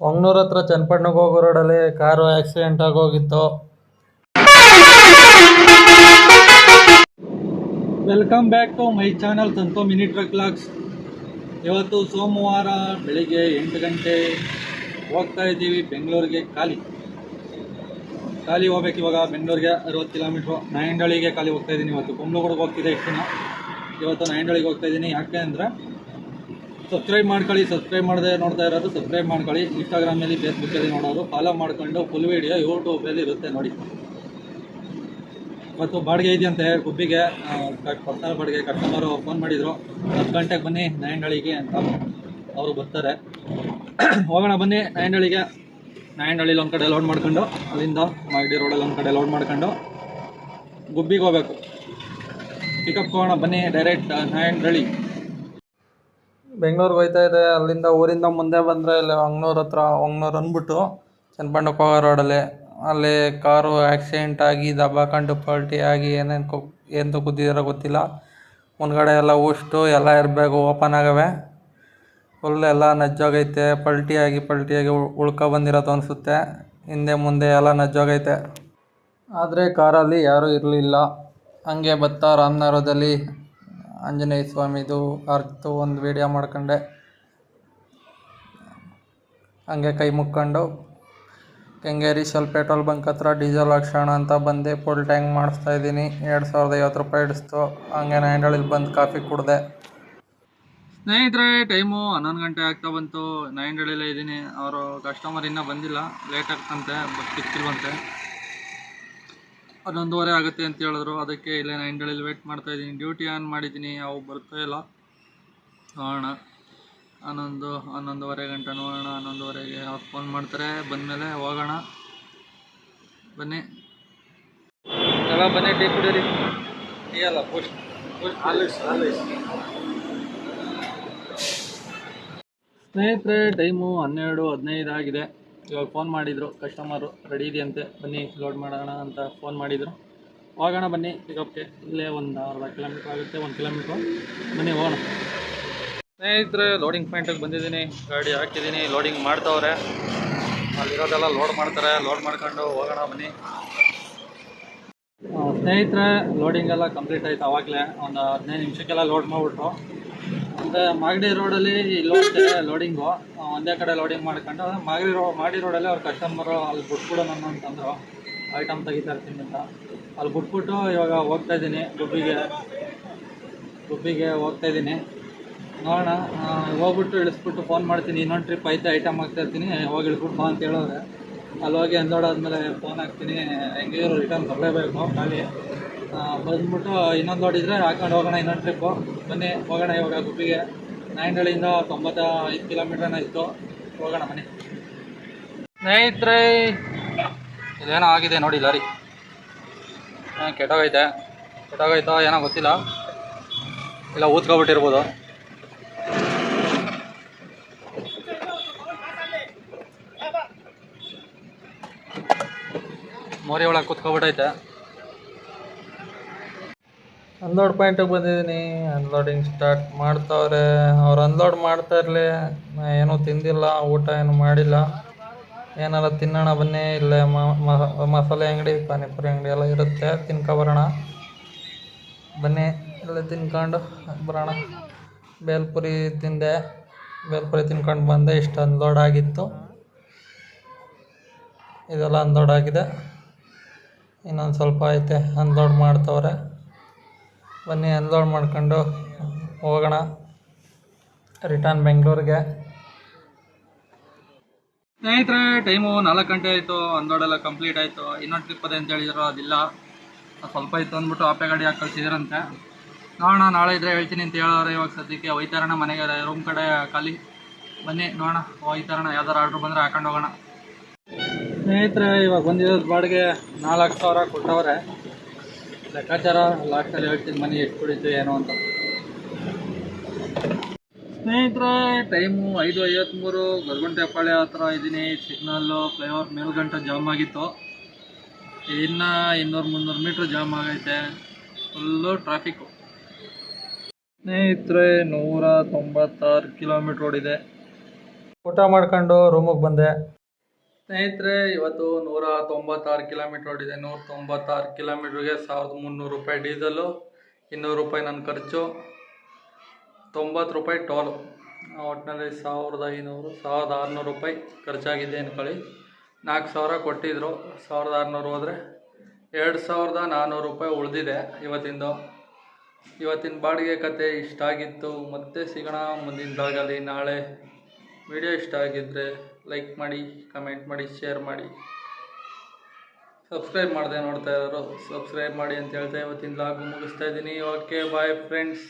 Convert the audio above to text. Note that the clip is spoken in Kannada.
ಹೊಂಗನೂರು ಹತ್ರ ಚನ್ನಪಟ್ಟಣಕ್ಕೆ ಹೋಗೋ ರೋಡಲ್ಲಿ ಕಾರು ಆಕ್ಸಿಡೆಂಟ್ ಆಗೋಗಿತ್ತು. Welcome back to my channel Santo mini truck vlogs. ಇವತ್ತು ಸೋಮವಾರ ಬೆಳಿಗ್ಗೆ 8 ಗಂಟೆ ಹೋಗ್ತಾ ಇದ್ದೀವಿ ಬೆಂಗಳೂರಿಗೆ. ಖಾಲಿ ಹೋಗ್ಬೇಕು ಇವಾಗ ಬೆಂಗಳೂರಿಗೆ 60 ಕಿಲೋಮೀಟ್ರು. ನಾಯಂಡಹಳ್ಳಿಗೆ ಖಾಲಿ ಹೋಗ್ತಾ ಇದ್ದೀನಿ. ಇವತ್ತು ಕುಂಬ್ಳಗೂಡಿಗೆ ಹೋಗ್ತಿದ್ದೆ ಇಷ್ಟು ದಿನ, ಇವತ್ತು ನಾಯಂಡಹಳ್ಳಿಗೆ ಹೋಗ್ತಾ ಇದ್ದೀನಿ. ಯಾಕೆ ಅಂದರೆ ಸಬ್ಸ್ಕ್ರೈಬ್ ಮಾಡ್ಕೊಳ್ಳಿ, ಸಬ್ಸ್ಕ್ರೈಬ್ ಮಾಡದೆ ನೋಡ್ತಾ ಇರೋದು ಸಬ್ಸ್ಕ್ರೈಬ್ ಮಾಡ್ಕೊಳ್ಳಿ. ಇನ್ಸ್ಟಾಗ್ರಾಮಲ್ಲಿ ಫೇಸ್ಬುಕ್ಕಲ್ಲಿ ನೋಡೋರು ಫಾಲೋ ಮಾಡ್ಕೊಂಡು ಫುಲ್ ವೀಡಿಯೋ ಯೂಟ್ಯೂಬಲ್ಲಿ ಇರುತ್ತೆ ನೋಡಿ. ಇವತ್ತು ಬಾಡಿಗೆ ಇದೆಯಂತೆ ಗುಬ್ಬಿಗೆ, ಪರ್ಸನಲ್ ಬಾಡಿಗೆ. ಕಸ್ಟಮರು ಫೋನ್ ಮಾಡಿದರು 10 ಗಂಟೆಗೆ ಬನ್ನಿ ನಾಯಂಡಹಳ್ಳಿಗೆ ಅಂತ. ಅವರು ಬರ್ತಾರೆ. ಹೋಗೋಣ ಬನ್ನಿ ನಾಯಂಡಹಳ್ಳಿಗೆ. ನಾಯಂಡಹಳ್ಳಿಲಿ ಒಂದು ಕಡೆ ಲೋಡ್ ಮಾಡ್ಕೊಂಡು, ಅಲ್ಲಿಂದ ಮಾಗಡಿ ರೋಡಲ್ಲಿ ಒಂದು ಕಡೆ ಲೋಡ್ ಮಾಡ್ಕೊಂಡು ಗುಬ್ಬಿಗೆ ಹೋಗ್ಬೇಕು. ಪಿಕಪ್ ಹೋಗೋಣ ಬನ್ನಿ, ಡೈರೆಕ್ಟ್ ನಾಯಂಡಹಳ್ಳಿ. ಬೆಂಗಳೂರಿಗೆ ಹೋಗ್ತಾ ಇದೆ. ಅಲ್ಲಿಂದ ಊರಿಂದ ಮುಂದೆ ಬಂದರೆ ಇಲ್ಲಿ ಹೊಂಗನೂರು ಹತ್ರ, ಹೊಂಗನೂರು ಅಂದ್ಬಿಟ್ಟು ಚನ್ನಪಟ್ಟಣಕ್ಕೆ ಹೋಗೋ ರೋಡಲ್ಲಿ ಅಲ್ಲಿ ಕಾರು ಆಕ್ಸಿಡೆಂಟ್ ಆಗಿ ದಬ್ಬಾಕೊಂಡು ಪಲ್ಟಿ ಆಗಿ ಏನು ಕುದ್ದಿದಾರೋ ಗೊತ್ತಿಲ್ಲ. ಮುಂದ್ಗಡೆ ಎಲ್ಲ ಉಷ್ಟು ಎಲ್ಲ ಇರಬೇಕು ಓಪನ್ ಆಗವೆ. ಫುಲ್ ಎಲ್ಲ ನಜ್ಜೋಗೈತೆ. ಪಲ್ಟಿಯಾಗಿ ಉಳ್ಕೊ ಬಂದಿರೋದು ಅನಿಸುತ್ತೆ. ಹಿಂದೆ ಮುಂದೆ ಎಲ್ಲ ನಜ್ಜೋಗೈತೆ. ಆದರೆ ಕಾರಲ್ಲಿ ಯಾರೂ ಇರಲಿಲ್ಲ. ಹಂಗೆ ಬರ್ತಾ ರಾಮನಗರದಲ್ಲಿ ಆಂಜನೇಯ ಸ್ವಾಮಿದು ಅರ್ತು ಒಂದು ವೀಡಿಯೋ ಮಾಡ್ಕೊಂಡೆ. ಹಂಗೆ ಕೈ ಮುಕ್ಕೊಂಡು ಕೆಂಗೇರಿ ಶೆಲ್ ಪೆಟ್ರೋಲ್ ಬಂಕ್ ಹತ್ರ ಡೀಸೆಲ್ ಹಾಕ್ಸೋಣ ಅಂತ ಬಂದೆ. ಫುಲ್ ಟ್ಯಾಂಕ್ ಮಾಡಿಸ್ತಾ ಇದ್ದೀನಿ. 2050 ರೂಪಾಯಿ ಹಿಡಿಸ್ತು. ಹಂಗೆ ನಾಯಂಡಹಳ್ಳಿಲಿ ಬಂದು ಕಾಫಿ ಕುಡಿದೆ. ಸ್ನೇಹಿತರೆ, ಟೈಮು 11 ಗಂಟೆ ಆಗ್ತಾ ಬಂತು. ನಾಯಂಡಹಳ್ಳಿಲೇ ಇದ್ದೀನಿ. ಅವರು ಕಸ್ಟಮರ್ ಇನ್ನೂ ಬಂದಿಲ್ಲ, ಲೇಟ್ ಆಗ್ತಂತೆ, ಬಸ್ ಸಿಕ್ಕಿಲ್ವಂತೆ. 11:15 ಆಗುತ್ತೆ ಅಂತ ಹೇಳಿದ್ರು. ಅದಕ್ಕೆ ಇಲ್ಲೇ ನಾಯಂಡಹಳ್ಳಿಲಿ ವೇಟ್ ಮಾಡ್ತಾ ಇದ್ದೀನಿ. ಡ್ಯೂಟಿ ಆನ್ ಮಾಡಿದ್ದೀನಿ, ಅವು ಬರ್ತಾ ಇಲ್ಲ. ನೋಡೋಣ 11:30 ಗಂಟೆ ನೋಡೋಣ. 11:30ಗೆ ಅವ್ರು ಫೋನ್ ಮಾಡ್ತಾರೆ. ಬಂದಮೇಲೆ ಹೋಗೋಣ ಬನ್ನಿ. ಎಲ್ಲ ಬನ್ನಿ, ಟೀ ಕುಡೀರಿ. ಟೀ ಅಲ್ಲ, ಬೂಸ್ಟ್. ಸ್ನೇಹಿತರೆ, ಟೈಮು 12:15 ಆಗಿದೆ. ಇವಾಗ ಫೋನ್ ಮಾಡಿದರು ಕಸ್ಟಮರು, ರೆಡಿ ಇದೆಯಂತೆ, ಬನ್ನಿ ಲೋಡ್ ಮಾಡೋಣ ಅಂತ ಫೋನ್ ಮಾಡಿದರು. ಹೋಗೋಣ ಬನ್ನಿ ಪಿಕಪ್ಗೆ. ಇಲ್ಲೇ ಒಂದು ಅರ್ಧ ಕಿಲೋಮೀಟ್ರ್ ಆಗುತ್ತೆ, 1 ಕಿಲೋಮೀಟ್ರು. ಬನ್ನಿ ಹೋಗೋಣ. ಸ್ನೇಹಿತರೆ, ಲೋಡಿಂಗ್ ಪಾಯಿಂಟಿಗೆ ಬಂದಿದ್ದೀನಿ. ಗಾಡಿ ಹಾಕಿದ್ದೀನಿ, ಲೋಡಿಂಗ್ ಮಾಡ್ತವ್ರೆ. ಅಲ್ಲಿರೋದೆಲ್ಲ ಲೋಡ್ ಮಾಡ್ತಾರೆ. ಲೋಡ್ ಮಾಡ್ಕೊಂಡು ಹೋಗೋಣ ಬನ್ನಿ. ಸ್ನೇಹಿತರೆ, ಲೋಡಿಂಗ್ ಎಲ್ಲ ಕಂಪ್ಲೀಟ್ ಆಯಿತು. ಆವಾಗಲೇ ಒಂದು 15 ನಿಮಿಷಕ್ಕೆಲ್ಲ ಲೋಡ್ ಮಾಡಿಬಿಟ್ರು. ಅಂದರೆ ಮಾಗಡಿ ರೋಡಲ್ಲಿ ಇಲ್ಲೋಗ್ತೆ ಲೋಡಿಂಗು. ಒಂದೇ ಕಡೆ ಲೋಡಿಂಗ್ ಮಾಡ್ಕೊಂಡು ಮಾಗಡಿ ರೋಡಲ್ಲಿ ಅವ್ರ ಕಸ್ಟಮರು ಅಲ್ಲಿ ಬಿಟ್ಬಿಡು ನಾನು ಅಂತಂದರು. ಐಟಮ್ ತೆಗಿತಾ ಇರ್ತೀನಿ ಅಂತ ಅಲ್ಲಿ ಬಿಟ್ಬಿಟ್ಟು ಇವಾಗ ಹೋಗ್ತಾಯಿದ್ದೀನಿ ಗುಬ್ಬಿಗೆ ಹೋಗ್ತಾಯಿದ್ದೀನಿ. ನೋಡೋಣ, ಹೋಗ್ಬಿಟ್ಟು ಇಳಿಸ್ಬಿಟ್ಟು ಫೋನ್ ಮಾಡ್ತೀನಿ. ಇನ್ನೊಂದು ಟ್ರಿಪ್ ಐತೆ, ಐಟಮ್ ಹಾಕ್ತಾಯಿರ್ತೀನಿ, ಹೋಗಿ ಇಳಿಸ್ಬಿಟ್ಟು ಬಾ ಅಂತ ಹೇಳೋರೆ. ಅಲ್ಲಿ ಹೋಗಿ ಅನ್ಲೋಡ್ ಆದಮೇಲೆ ಫೋನ್ ಹಾಕ್ತೀನಿ. ಹೆಂಗಿದ್ರು ರಿಟರ್ನ್ ಬರಲೇಬೇಕು ಖಾಲಿ. ಬಂದ್ಬಿಟ್ಟು ಇನ್ನೊಂದು ನೋಡಿದರೆ ಹಾಕೊಂಡು ಹೋಗೋಣ ಇನ್ನೊಂದು ಟ್ರಿಪ್ಪು. ಬನ್ನಿ ಹೋಗೋಣ ಇವಾಗ ಗುಬ್ಬಿಗೆ. ನಾಯಂಡಹಳ್ಳಿಯಿಂದ 95 ಕಿಲೋಮೀಟ್ರನ್ನ ಇತ್ತು. ಹೋಗೋಣ ಬನ್ನಿ. ಸ್ನೇಹಿತರೆ, ಇದೇನೋ ಆಗಿದೆ ನೋಡಿ, ಲಾರಿ ಕೆಟ್ಟೋಗೈತೋ ಏನೋ ಗೊತ್ತಿಲ್ಲ. ಇಲ್ಲ ಊದ್ಕೊಬಿಟ್ಟಿರ್ಬೋದು. ಮೋರಿ ಒಳಗೆ ಕೂತ್ಕೊಬಿಟ್ಟೈತೆ. ಅನ್ಲೋಡ್ ಪಾಯಿಂಟಿಗೆ ಬಂದಿದ್ದೀನಿ. ಅನ್ಲೋಡಿಂಗ್ ಸ್ಟಾರ್ಟ್ ಮಾಡ್ತವ್ರೆ. ಅವ್ರು ಅನ್ಲೋಡ್ ಮಾಡ್ತಾ ಇರಲಿ. ಏನೂ ತಿಂದಿಲ್ಲ, ಊಟ ಏನು ಮಾಡಿಲ್ಲ. ಏನಾರ ತಿನ್ನೋಣ ಬನ್ನಿ. ಇಲ್ಲೇ ಮಸಾಲೆ ಅಂಗಡಿ, ಪಾನಿಪುರಿ ಅಂಗಡಿ ಎಲ್ಲ ಇರುತ್ತೆ, ತಿನ್ಕೊಬರೋಣ ಬನ್ನಿ. ಇಲ್ಲೇ ತಿನ್ಕೊಂಡು ಬರೋಣ. ಬೇಲ್ಪುರಿ ತಿಂದೆ, ಬೇಲ್ಪುರಿ ತಿನ್ಕೊಂಡು ಬಂದೆ. ಇಷ್ಟು ಅನ್ಲೋಡ್ ಆಗಿತ್ತು. ಇದೆಲ್ಲ ಅನ್ಲೋಡ್ ಆಗಿದೆ. ಇನ್ನೊಂದು ಸ್ವಲ್ಪ ಐತೆ, ಅನ್ಲೋಡ್ ಮಾಡ್ತವ್ರೆ. ಬನ್ನಿ ಅನ್ಲೋಡ್ ಮಾಡ್ಕೊಂಡು ಹೋಗೋಣ ರಿಟರ್ನ್ ಬೆಂಗಳೂರಿಗೆ. ಸ್ನೇಹಿತರೆ, ಟೈಮು 4 ಗಂಟೆ ಆಯಿತು. ಅನ್ಲೋಡೆಲ್ಲ ಕಂಪ್ಲೀಟ್ ಆಯಿತು. ಇನ್ನೊಂದು ಟ್ರಿಪ್ ಅದೇ ಅಂತ ಹೇಳಿದ್ರು, ಅದಿಲ್ಲ. ಸ್ವಲ್ಪ ಇತ್ತು ಅಂದ್ಬಿಟ್ಟು ಆಪೆ ಗಾಡಿ ಹಾಕಿ ಕಳಿಸಿದ್ರಂತೆ. ನೋಡೋಣ, ನಾಳೆ ಇದ್ದರೆ ಹೇಳ್ತೀನಿ ಅಂತ ಹೇಳೋರೆ. ಇವಾಗ ಸದ್ಯಕ್ಕೆ ಹೋಯ್ತಾರಣ ಮನೆಗೆ, ರೂಮ್ ಕಡೆ ಖಾಲಿ. ಬನ್ನಿ ನೋಡೋಣ, ಹೋಯ್ತಾರಣ. ಯಾವ್ದಾರು ಆರ್ಡ್ರ್ ಬಂದರೆ ಹಾಕೊಂಡು ಹೋಗೋಣ. ಸ್ನೇಹಿತರೆ, ಇವಾಗ ಬಂದಿರೋದು ಬಾಡಿಗೆ 4,000 ಕೊಟ್ಟವ್ರೆ. ಲೆಕ್ಕಾಚಾರ ಲಾಸ್ಟಲ್ಲಿ ಹೇಳ್ತೀನಿ ಮನೆ ಎಷ್ಟು ಕುಡಿತು ಏನೋ ಅಂತ. ಸ್ನೇಹಿತರೆ, ಟೈಮು 5:53. ಗೊರಗುಂಟೆಪಾಳ್ಯ ಹತ್ರ ಇದ್ದೀನಿ. ಸಿಗ್ನಲ್ಲು ಫ್ಲೈಓವರ್ ಮೇಲ್ಗಂಟ ಜಾಮ್ ಆಗಿತ್ತು. ಇನ್ನು 200-300 ಮೀಟ್ರ್ ಜಾಮ್ ಆಗೈತೆ. Full traffic. ಸ್ನೇಹಿತರೆ, 196 ಕಿಲೋಮೀಟ್ರ್ ಓಡಿದೆ. ಊಟ ಮಾಡ್ಕೊಂಡು ರೂಮಿಗೆ ಬಂದೆ. ಸ್ನೇಹಿತರೆ, ಇವತ್ತು 196 ಕಿಲೋಮೀಟ್ರ್ ಓಡಿದೆ. 196 ಕಿಲೋಮೀಟ್ರಿಗೆ 1300 ರೂಪಾಯಿ ಡೀಸೆಲು, 200 ರೂಪಾಯಿ ನನ್ನ ಖರ್ಚು, 90 ರೂಪಾಯಿ ಟೋಲು. ಒಟ್ಟಿನಲ್ಲಿ 1500 1600 ರೂಪಾಯಿ ಖರ್ಚಾಗಿದೆ ಅಂದ್ಕೊಳ್ಳಿ. 4000 ಕೊಟ್ಟಿದ್ರು. 1600 ಹೋದರೆ 2400 ರೂಪಾಯಿ ಉಳಿದಿದೆ ಇವತ್ತಿನ ಬಾಡಿಗೆ ಕತೆ ಇಷ್ಟ ಆಗಿತ್ತು. ಮತ್ತೆ ಸಿಗೋಣ ಮುಂದಿನ ಬ್ಲಾಗಲ್ಲಿ ನಾಳೆ. ವಿಡಿಯೋ ಇಷ್ಟ ಆಗಿದ್ದರೆ ಲೈಕ್ ಮಾಡಿ, ಕಮೆಂಟ್ ಮಾಡಿ, ಶೇರ್ ಮಾಡಿ. ಸಬ್ಸ್ಕ್ರೈಬ್ ಮಾಡದೆ ನೋಡ್ತಾ ಇರೋರು ಸಬ್ಸ್ಕ್ರೈಬ್ ಮಾಡಿ ಅಂತ ಹೇಳ್ತಾ ಇವತ್ತಿನ ಬ್ಲಾಗ್ ಮುಗಿಸ್ತಾ ಇದ್ದೀನಿ. Okay, bye friends.